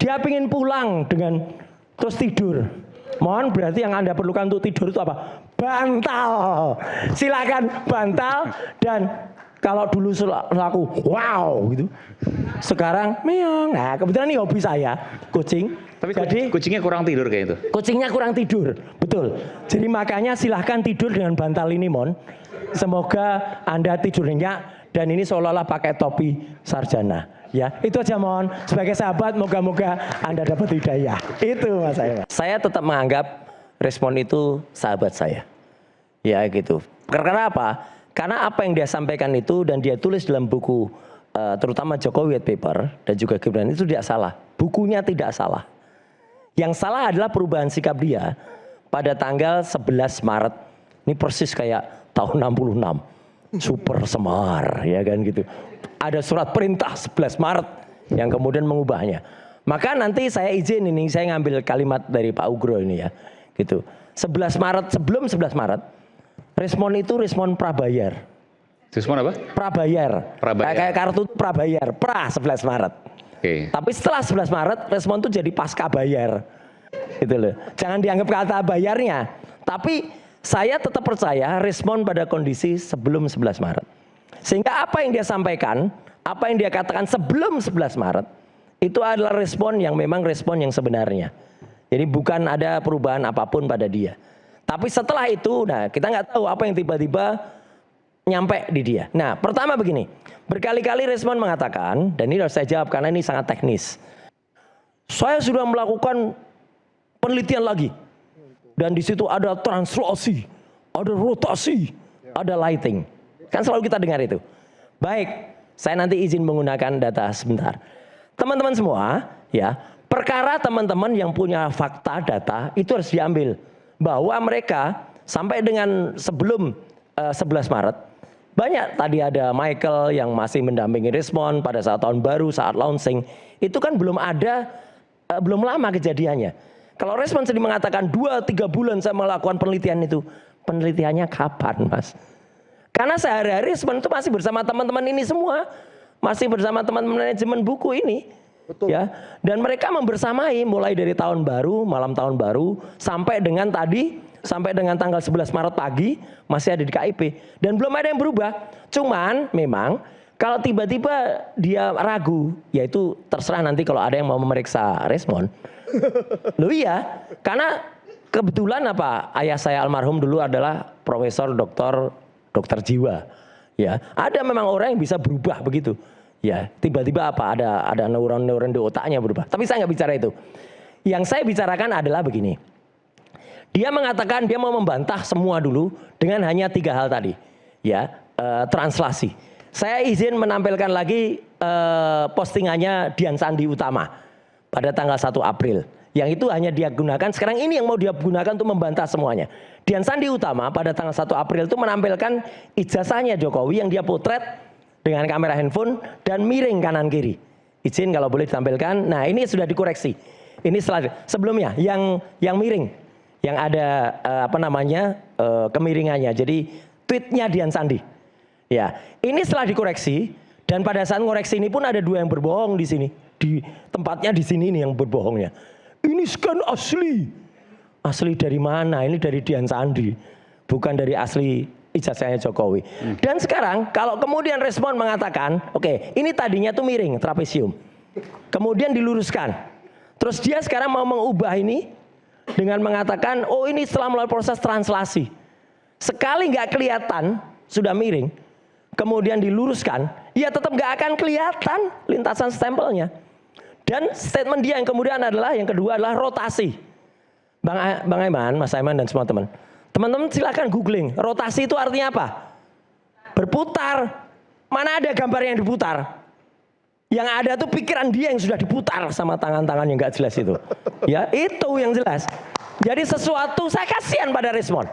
Dia pingin pulang dengan terus tidur. Mohon berarti yang Anda perlukan untuk tidur itu apa? Bantal. Silakan bantal. Dan kalau dulu aku wow gitu. Sekarang meong. Nah, kebetulan ini hobi saya, kucing. Tapi jadi kucingnya kurang tidur kayak itu. Kucingnya kurang tidur, betul. Jadi makanya silahkan tidur dengan bantal ini, Mon. Semoga Anda tidur nyenyak dan ini seolah-olah pakai topi sarjana. Ya, itu aja, Mon. Sebagai sahabat, moga-moga Anda dapat hidayah. Itu Mas saya. Saya tetap menganggap Respon itu sahabat saya. Ya gitu. Karena apa? Karena apa yang dia sampaikan itu dan dia tulis dalam buku, terutama Jokowi White Paper dan juga Gibran itu tidak salah. Bukunya tidak salah. Yang salah adalah perubahan sikap dia pada tanggal 11 Maret. Ini persis kayak tahun 66. Super semar, ya kan gitu. Ada surat perintah 11 Maret yang kemudian mengubahnya. Maka nanti saya izin ini, saya ngambil kalimat dari Pak Ugro ini ya. Gitu. 11 Maret, sebelum 11 Maret, respon itu respon prabayar. Respon apa? Prabayar. Kayak kartu prabayar, pra 11 Maret. Okay. Tapi setelah 11 Maret, respon itu jadi pasca bayar. Gitu loh. Jangan dianggap kata bayarnya. Tapi saya tetap percaya respon pada kondisi sebelum 11 Maret. Sehingga apa yang dia sampaikan, apa yang dia katakan sebelum 11 Maret, itu adalah respon yang memang respon yang sebenarnya. Jadi bukan ada perubahan apapun pada dia. Tapi setelah itu, nah kita nggak tahu apa yang tiba-tiba nyampe di dia. Nah pertama begini, berkali-kali respon mengatakan, dan ini harus saya jawab karena ini sangat teknis. Saya sudah melakukan penelitian lagi. Dan di situ ada translasi, ada rotasi, ada lighting. Kan selalu kita dengar itu. Baik, saya nanti izin menggunakan data sebentar. Teman-teman semua, ya, perkara teman-teman yang punya fakta data itu harus diambil. Bahwa mereka sampai dengan sebelum 11 Maret, banyak tadi ada Michael yang masih mendampingi respon pada saat tahun baru, saat launching. Itu kan belum ada, belum lama kejadiannya. Kalau respon sendiri mengatakan 2-3 bulan saya melakukan penelitian itu, penelitiannya kapan, Mas? Karena sehari-hari respon itu masih bersama teman-teman ini semua, masih bersama teman-teman manajemen buku ini. Betul. Ya, dan mereka membersamai mulai dari tahun baru, malam tahun baru, sampai dengan tadi, sampai dengan tanggal 11 Maret pagi, masih ada di KIP. Dan belum ada yang berubah. Cuman memang kalau tiba-tiba dia ragu, yaitu terserah nanti kalau ada yang mau memeriksa respon. Loh iya, karena kebetulan apa, ayah saya almarhum dulu adalah profesor dokter jiwa. Ya, ada memang orang yang bisa berubah begitu. Ya, tiba-tiba apa ada neuron-neuron di otaknya berubah. Tapi saya nggak bicara itu. Yang saya bicarakan adalah begini. Dia mengatakan dia mau membantah semua dulu dengan hanya 3 hal tadi. Ya, translasi. Saya izin menampilkan lagi postingannya Dian Sandi Utama pada tanggal 1 April. Yang itu hanya dia gunakan, sekarang ini yang mau dia gunakan untuk membantah semuanya. Dian Sandi Utama pada tanggal 1 April itu menampilkan ijazahnya Jokowi yang dia potret dengan kamera handphone dan miring kanan kiri. Izin kalau boleh ditampilkan. Nah ini sudah dikoreksi. Ini sebelumnya yang miring, yang ada kemiringannya. Jadi tweetnya Dian Sandi. Ya, ini setelah dikoreksi dan pada saat koreksi ini pun ada 2 yang berbohong di sini. Di tempatnya di sini nih yang berbohongnya. Ini kan asli. Asli dari mana? Ini dari Dian Sandi. Bukan dari asli ijazahnya Jokowi. Dan sekarang kalau kemudian respon mengatakan, oke, ini tadinya tuh miring, trapesium. Kemudian diluruskan. Terus dia sekarang mau mengubah ini dengan mengatakan, oh ini setelah melalui proses translasi. Sekali nggak kelihatan, sudah miring, kemudian diluruskan, ya tetap nggak akan kelihatan lintasan stempelnya. Dan statement dia yang kemudian adalah, yang kedua adalah rotasi. Bang Aiman, Mas Aiman dan semua teman. Teman-teman silakan googling, rotasi itu artinya apa? Berputar. Mana ada gambar yang diputar? Yang ada tuh pikiran dia yang sudah diputar sama tangan-tangan yang nggak jelas itu. Ya, itu yang jelas. Jadi sesuatu, saya kasihan pada respon.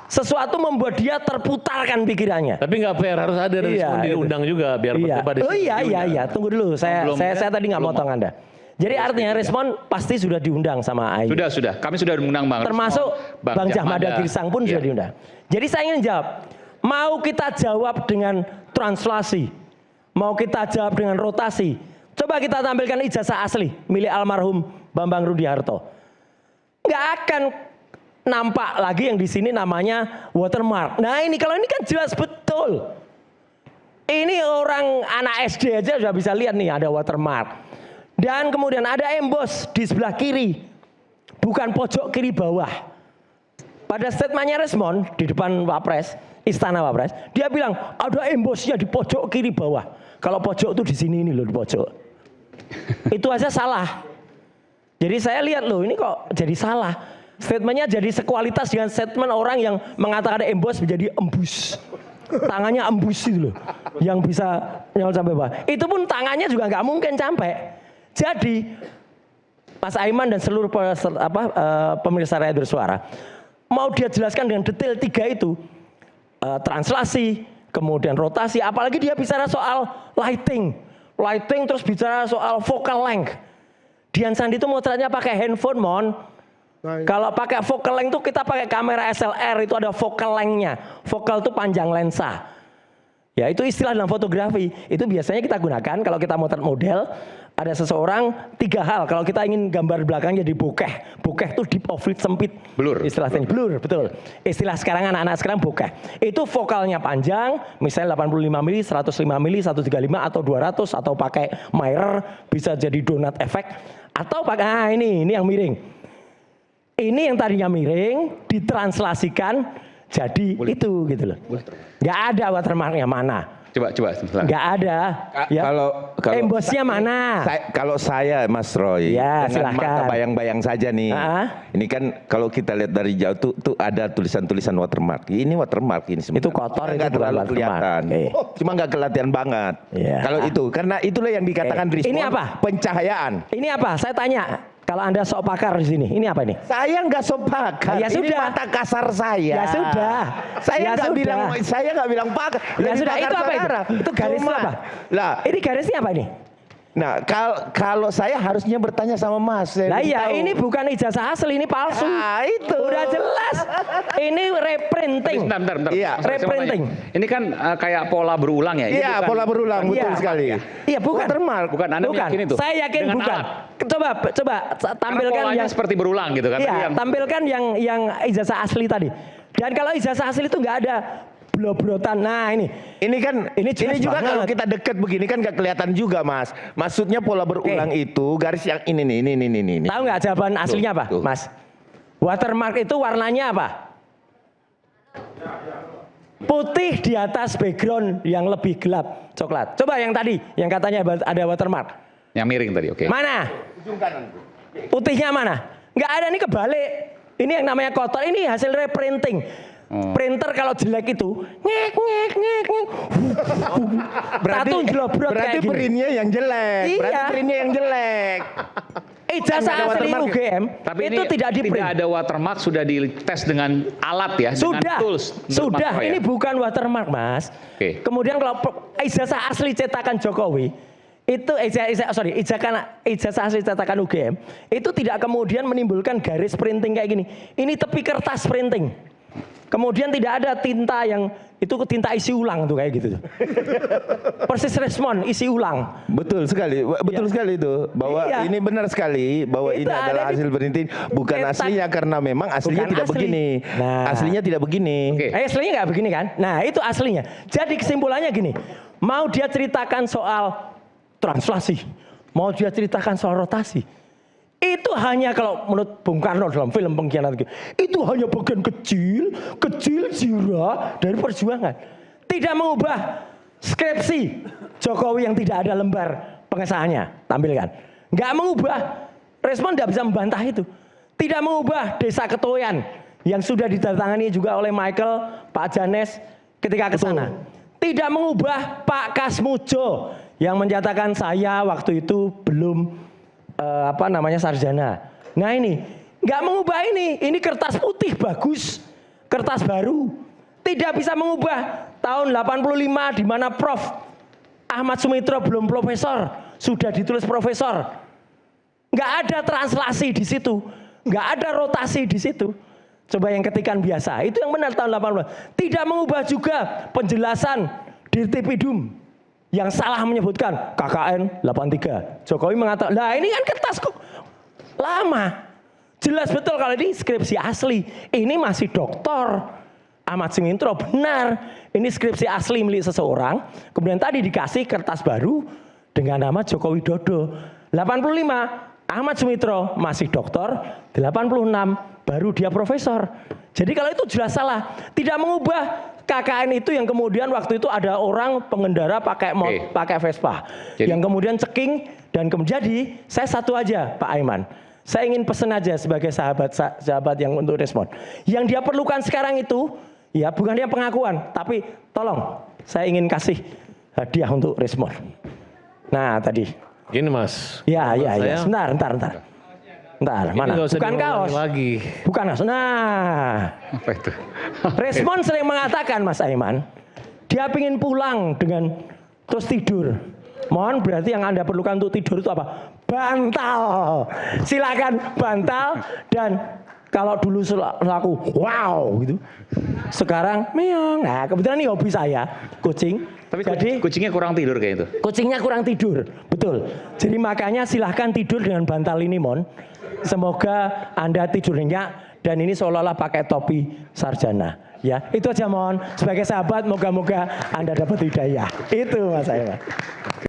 Sesuatu membuat dia terputarkan pikirannya. Tapi nggak fair, harus ada respon diundang juga biar berdebat. Oh iya, tunggu dulu. Saya tadi nggak motong Anda. Jadi artinya respon pasti sudah diundang sama AY. Sudah. Kami sudah mengundang Bang. Termasuk Bang Jahmada Girsang pun sudah diundang. Jadi saya ingin jawab, mau kita jawab dengan translasi, mau kita jawab dengan rotasi. Coba kita tampilkan ijazah asli milik almarhum Bambang Rudiharto. Nggak akan nampak lagi yang di sini namanya watermark. Nah ini kalau ini kan jelas betul. Ini orang anak SD aja sudah bisa lihat nih ada watermark. Dan kemudian ada emboss di sebelah kiri, bukan pojok kiri bawah. Pada statementnya Resmond di depan Wapres, Istana Wapres, dia bilang ada embossnya di pojok kiri bawah. Kalau pojok itu di sini ini loh di pojok. Itu aja salah. Jadi saya lihat loh ini kok jadi salah. Statementnya jadi sekualitas dengan statement orang yang mengatakan ada emboss menjadi embus. Tangannya embus itu loh, yang bisa nyol sampai bawah. Itu pun tangannya juga nggak mungkin sampai. Jadi Mas Aiman dan seluruh pemirsa rakyat bersuara mau dia jelaskan dengan detail 3 itu, translasi, kemudian rotasi, apalagi dia bicara soal lighting terus bicara soal focal length. Dian Sandi itu motretnya pakai handphone, mon. Kalau pakai focal length itu kita pakai kamera SLR, itu ada focal length-nya. Focal itu panjang lensa. Ya itu istilah dalam fotografi. Itu biasanya kita gunakan kalau kita motret model. Ada seseorang 3 hal. Kalau kita ingin gambar belakangnya di bokeh. Bokeh itu deep of field sempit. Blur. Istilahnya blur, betul. Istilah sekarang anak-anak sekarang bokeh. Itu fokalnya panjang, misalnya 85 mili, 105 mili, 135 atau 200 atau pakai mirror bisa jadi donut effect atau pakai ini yang miring. Ini yang tadinya miring ditranslasikan jadi itu gitu loh. Nggak ada watermarknya mana? Coba. Nggak ada. Ya. Kalau embossnya mana? Kalau saya Mas Roy, ya, dengan silahkan. mata bayang-bayang saja nih. Ini kan kalau kita lihat dari jauh tuh ada tulisan-tulisan watermark. Ini watermark ini sebenarnya. Itu kotor, itu nggak bukan terlalu watermark. kelihatan. Cuma nggak kelihatan banget. Ya. Kalau itu karena itulah yang dikatakan Rismond. Ini apa? Pencahayaan. Ini apa? Saya tanya. Kalau Anda sok pakar di sini, ini apa ini? Saya nggak sok pakar. Ya ini sudah. mata kasar saya. Ya sudah. Saya Ya nggak sudah. bilang pakar. Ya Lebih sudah, pakar itu apa itu? saudara. Itu garis itu Cuma, apa? Lah, Ini garisnya apa ini? nah kalau saya harusnya bertanya sama Mas. Lah lebih iya, tahu. ini bukan ijazah asli, ini palsu. Ah, itu. Udah jelas. Ini reprinting. Bentar. Iya. Mas Roy, saya mau Reprinting. tanya. Ini kan kayak pola berulang ya? Ini Iya, bukan- pola berulang, bukan- betul Iya. sekali. Iya, bukan. Watermark. Bukan, Anda yakin itu? Saya yakin Dengan bukan. alat. Coba Karena tampilkan polanya yang seperti berulang gitu kan? Tadi iya, yang- tampilkan yang ijazah asli tadi. Dan kalau ijazah asli itu nggak ada blobrotan. Nah ini Ini jelas juga banget. kalau kita deket begini kan nggak kelihatan juga Mas. Maksudnya pola berulang itu garis yang ini nih, ini. Tahu nggak jawaban aslinya apa, tuh. Mas? Watermark itu warnanya apa? Putih di atas background yang lebih gelap, coklat. Coba yang tadi, yang katanya ada watermark. Yang miring tadi, oke. Mana? Putihnya mana? Nggak ada, ini kebalik. Ini yang namanya kotor, ini hasil reprinting. Printer kalau jelek itu ngek. Tato jelobrot berarti kayak gini. printnya yang jelek. Iya. Berarti printnya yang jelek. Ijazah Nggak ada asli watermark. UGM Tapi itu ini tidak di print. tidak ada watermark, sudah dites dengan alat ya? Sudah, dengan tools. sudah. Mas Roy, Ini ya? bukan watermark, Mas. Oke. Kemudian kalau ijazah asli cetakan Jokowi, itu ijazah asli cetakan UGM, itu tidak kemudian menimbulkan garis printing kayak gini. Ini tepi kertas printing. Kemudian tidak ada tinta yang itu tinta isi ulang tuh kayak gitu. Persis Resmond isi ulang. Betul sekali itu bahwa Iya. ini benar sekali bahwa Itu ini ada adalah di hasil printing bukan cetak. aslinya karena memang aslinya Bukan tidak asli. begini. Nah. Aslinya tidak begini. Oke. Aslinya nggak begini kan? Nah itu aslinya. Jadi kesimpulannya gini, mau dia ceritakan soal translasi, mau dia ceritakan soal rotasi, itu hanya kalau menurut Bung Karno dalam film Pengkhianat itu hanya bagian kecil zirah dari perjuangan. Tidak mengubah skripsi Jokowi yang tidak ada lembar pengesahannya, tampilkan. Nggak mengubah, Respon tidak bisa membantah itu. Tidak mengubah Desa Ketoyan yang sudah ditandatangani juga oleh Michael, Pak Janes ketika ke sana. Tidak mengubah Pak Kasmujo yang menyatakan saya waktu itu belum sarjana. Nah ini nggak mengubah ini kertas putih bagus, kertas baru. Tidak bisa mengubah tahun 85 di mana Prof. Ahmad Sumitro belum profesor, sudah ditulis profesor. Nggak ada translasi di situ, nggak ada rotasi di situ. Coba yang ketikan biasa, itu yang benar tahun 80. Tidak mengubah juga penjelasan Dirtipidum yang salah menyebutkan KKN 83. Jokowi mengatakan, lah ini kan kertas kok lama. Jelas betul kalau ini skripsi asli. Ini masih doktor Ahmad Sumitro, benar. Ini skripsi asli milik seseorang. Kemudian tadi dikasih kertas baru dengan nama Joko Widodo. 85, Ahmad Sumitro masih doktor. 86, baru dia profesor. Jadi kalau itu jelas salah. Tidak mengubah KKN itu yang kemudian waktu itu ada orang pengendara pakai pakai Vespa. Yang kemudian ceking dan kemudian jadi saya satu aja Pak Aiman. Saya ingin pesan aja sebagai sahabat yang untuk respon. Yang dia perlukan sekarang itu ya bukan dia pengakuan, tapi tolong saya ingin kasih hadiah untuk respon. Nah tadi. Gini Mas. Ya. Sebentar. Ntar, mana? Bukan kaos. Lagi. Bukan kaos. Nah. Apa itu? Respon sering mengatakan Mas Aiman, dia ingin pulang dengan terus tidur. Mohon berarti yang Anda perlukan untuk tidur itu apa? Bantal. Silakan bantal dan kalau dulu selaku wow gitu. Sekarang meong. Nah, kebetulan ini hobi saya, kucing. Tapi jadi kucingnya kurang tidur kayak itu. Kucingnya kurang tidur, betul. Jadi makanya silahkan tidur dengan bantal ini, Mon. Semoga Anda tidur nyenyak dan ini seolah-olah pakai topi sarjana. Ya, itu aja Mon. Sebagai sahabat, moga-moga Anda dapat hidayah. Itu Mas Aiman.